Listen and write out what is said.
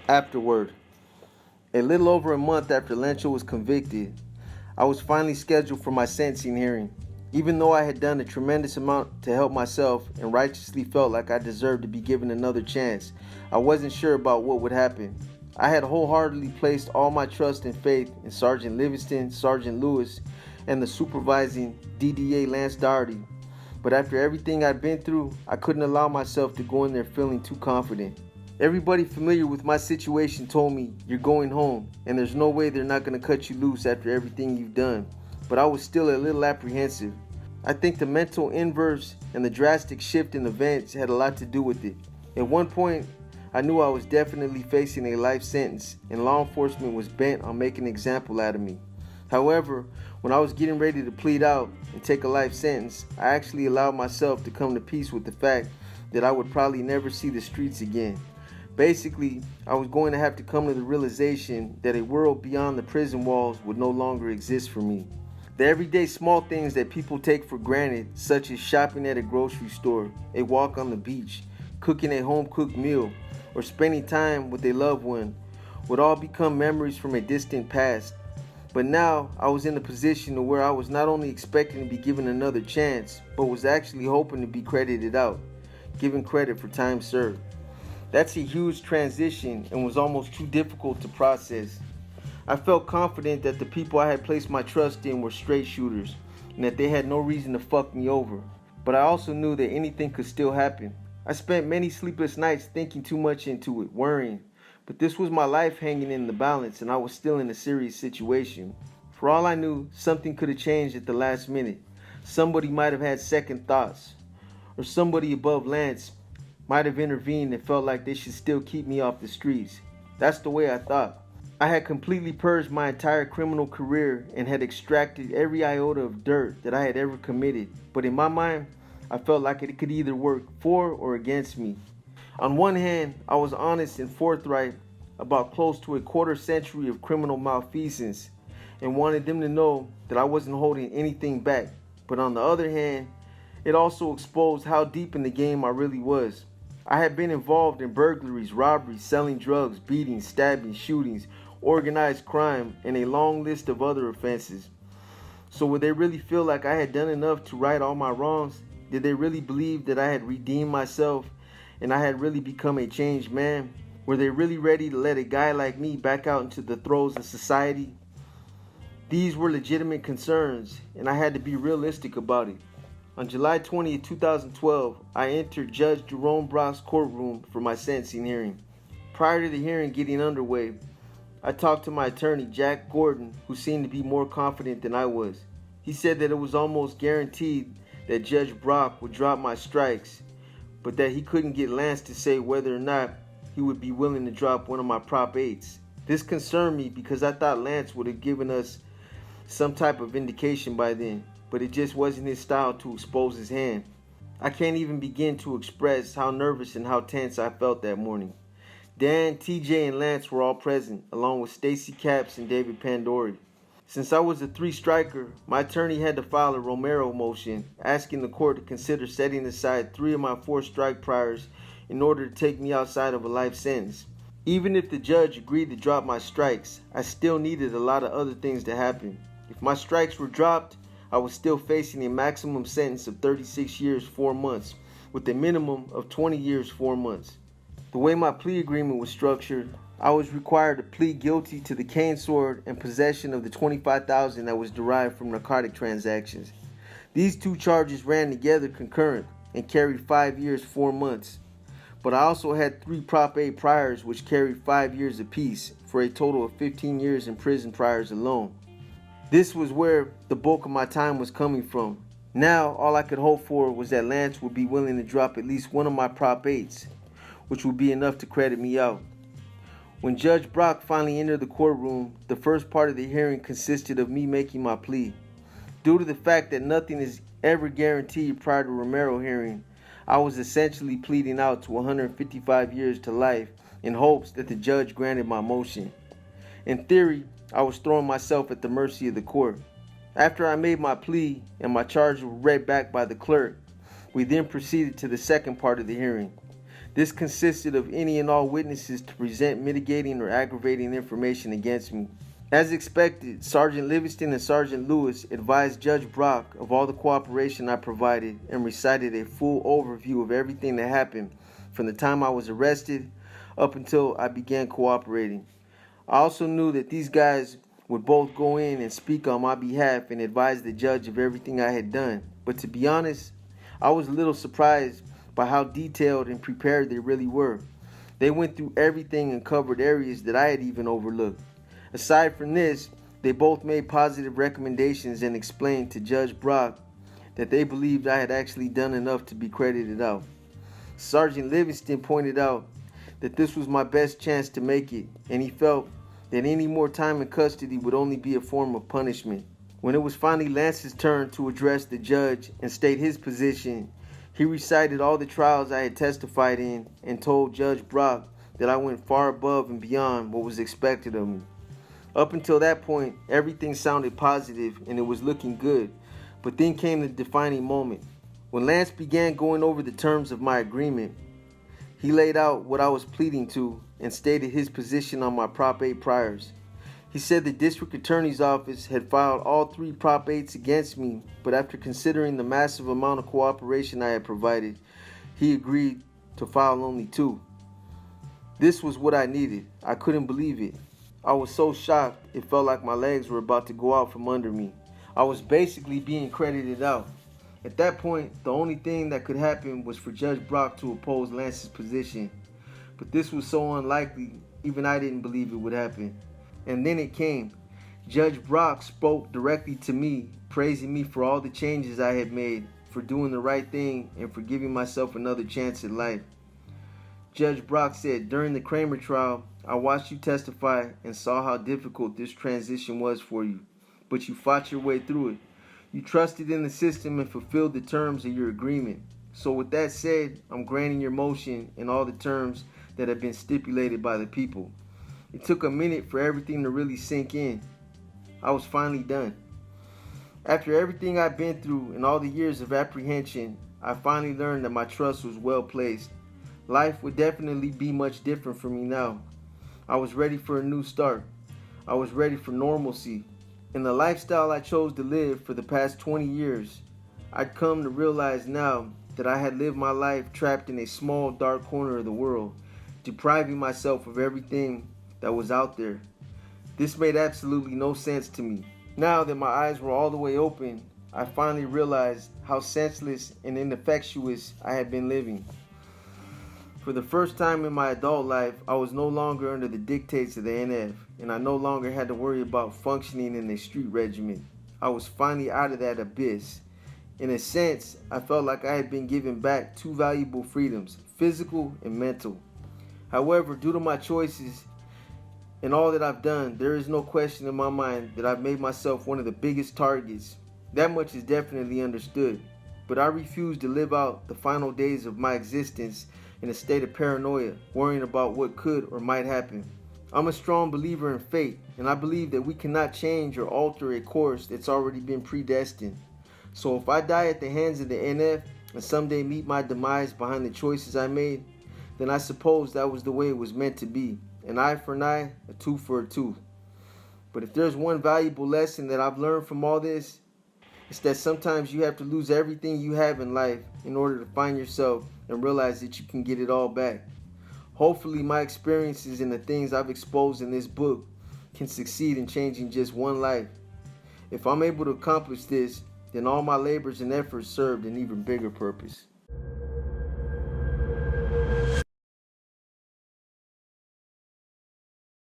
Afterward, a little over a month after Lencho was convicted, I was finally scheduled for my sentencing hearing. Even though I had done a tremendous amount to help myself and righteously felt like I deserved to be given another chance, I wasn't sure about what would happen. I had wholeheartedly placed all my trust and faith in Sergeant Livingston, Sergeant Lewis, and the supervising DDA Lance Doherty. But after everything I'd been through, I couldn't allow myself to go in there feeling too confident. Everybody familiar with my situation told me, "You're going home, and there's no way they're not going to cut you loose after everything you've done." But I was still a little apprehensive. I think the mental inverse and the drastic shift in events had a lot to do with it. At one point, I knew I was definitely facing a life sentence, and law enforcement was bent on making an example out of me. However, when I was getting ready to plead out and take a life sentence, I actually allowed myself to come to peace with the fact that I would probably never see the streets again. Basically, I was going to have to come to the realization that a world beyond the prison walls would no longer exist for me. The everyday small things that people take for granted, such as shopping at a grocery store, a walk on the beach, cooking a home-cooked meal, or spending time with a loved one, would all become memories from a distant past. But now, I was in a position where I was not only expecting to be given another chance, but was actually hoping to be credited out, given credit for time served. That's a huge transition and was almost too difficult to process. I felt confident that the people I had placed my trust in were straight shooters and that they had no reason to fuck me over. But I also knew that anything could still happen. I spent many sleepless nights thinking too much into it, worrying. But this was my life hanging in the balance and I was still in a serious situation. For all I knew, something could have changed at the last minute. Somebody might have had second thoughts. Or somebody above Lance might have intervened and felt like they should still keep me off the streets. That's the way I thought. I had completely purged my entire criminal career and had extracted every iota of dirt that I had ever committed. But in my mind, I felt like it could either work for or against me. On one hand, I was honest and forthright about close to a quarter century of criminal malfeasance and wanted them to know that I wasn't holding anything back. But on the other hand, it also exposed how deep in the game I really was. I had been involved in burglaries, robberies, selling drugs, beatings, stabbings, shootings, organized crime, and a long list of other offenses. So would they really feel like I had done enough to right all my wrongs? Did they really believe that I had redeemed myself and I had really become a changed man? Were they really ready to let a guy like me back out into the throes of society? These were legitimate concerns, and I had to be realistic about it. On July 20th, 2012, I entered Judge Jerome Brock's courtroom for my sentencing hearing. Prior to the hearing getting underway, I talked to my attorney, Jack Gordon, who seemed to be more confident than I was. He said that it was almost guaranteed that Judge Brock would drop my strikes, but that he couldn't get Lance to say whether or not he would be willing to drop one of my Prop 8s. This concerned me because I thought Lance would have given us some type of indication by then, but it just wasn't his style to expose his hand. I can't even begin to express how nervous and how tense I felt that morning. Dan, TJ, and Lance were all present, along with Stacy Capps and David Pandori. Since I was a three-striker, my attorney had to file a Romero motion asking the court to consider setting aside 3 of my 4 strike priors in order to take me outside of a life sentence. Even if the judge agreed to drop my strikes, I still needed a lot of other things to happen. If my strikes were dropped, I was still facing a maximum sentence of 36 years, 4 months, with a minimum of 20 years, 4 months. The way my plea agreement was structured, I was required to plead guilty to the cane sword and possession of the $25,000 that was derived from narcotic transactions. These 2 charges ran together concurrent and carried 5 years, 4 months. But I also had 3 Prop 8 priors which carried 5 years apiece for a total of 15 years in prison priors alone. This was where the bulk of my time was coming from. Now, all I could hope for was that Lance would be willing to drop at least one of my Prop 8s, which would be enough to credit me out. When Judge Brock finally entered the courtroom, the first part of the hearing consisted of me making my plea. Due to the fact that nothing is ever guaranteed prior to Romero hearing, I was essentially pleading out to 155 years to life in hopes that the judge granted my motion. In theory, I was throwing myself at the mercy of the court. After I made my plea and my charges were read back by the clerk, we then proceeded to the second part of the hearing. This consisted of any and all witnesses to present mitigating or aggravating information against me. As expected, Sergeant Livingston and Sergeant Lewis advised Judge Brock of all the cooperation I provided and recited a full overview of everything that happened from the time I was arrested up until I began cooperating. I also knew that these guys would both go in and speak on my behalf and advise the judge of everything I had done. But to be honest, I was a little surprised by how detailed and prepared they really were. They went through everything and covered areas that I had even overlooked. Aside from this, they both made positive recommendations and explained to Judge Brock that they believed I had actually done enough to be credited out. Sergeant Livingston pointed out that this was my best chance to make it, and he felt that any more time in custody would only be a form of punishment. When it was finally Lance's turn to address the judge and state his position, he recited all the trials I had testified in and told Judge Brock that I went far above and beyond what was expected of me. Up until that point, everything sounded positive and it was looking good, but then came the defining moment. When Lance began going over the terms of my agreement, he laid out what I was pleading to and stated his position on my Prop 8 priors. He said the district attorney's office had filed all 3 Prop 8s against me, but after considering the massive amount of cooperation I had provided, he agreed to file only 2. This was what I needed. I couldn't believe it. I was so shocked, it felt like my legs were about to go out from under me. I was basically being credited out. At that point, the only thing that could happen was for Judge Brock to oppose Lance's position. But this was so unlikely, even I didn't believe it would happen. And then it came. Judge Brock spoke directly to me, praising me for all the changes I had made, for doing the right thing, and for giving myself another chance at life. Judge Brock said, "During the Kramer trial, I watched you testify and saw how difficult this transition was for you, but you fought your way through it. You trusted in the system and fulfilled the terms of your agreement. So with that said, I'm granting your motion in all the terms that have been stipulated by the people." It took a minute for everything to really sink in. I was finally done. After everything I've been through and all the years of apprehension, I finally learned that my trust was well placed. Life would definitely be much different for me now. I was ready for a new start. I was ready for normalcy. In the lifestyle I chose to live for the past 20 years, I'd come to realize now that I had lived my life trapped in a small, dark corner of the world, depriving myself of everything that was out there. This made absolutely no sense to me. Now that my eyes were all the way open, I finally realized how senseless and ineffectuous I had been living. For the first time in my adult life, I was no longer under the dictates of the NF, and I no longer had to worry about functioning in a street regiment. I was finally out of that abyss. In a sense, I felt like I had been given back 2 valuable freedoms, physical and mental. However, due to my choices and all that I've done, there is no question in my mind that I've made myself one of the biggest targets. That much is definitely understood. But I refuse to live out the final days of my existence in a state of paranoia, worrying about what could or might happen. I'm a strong believer in fate, and I believe that we cannot change or alter a course that's already been predestined. So if I die at the hands of the NF and someday meet my demise behind the choices I made, then I suppose that was the way it was meant to be. An eye for an eye, a tooth for a tooth. But if there's one valuable lesson that I've learned from all this, it's that sometimes you have to lose everything you have in life in order to find yourself and realize that you can get it all back. Hopefully my experiences and the things I've exposed in this book can succeed in changing just one life. If I'm able to accomplish this, then all my labors and efforts served an even bigger purpose.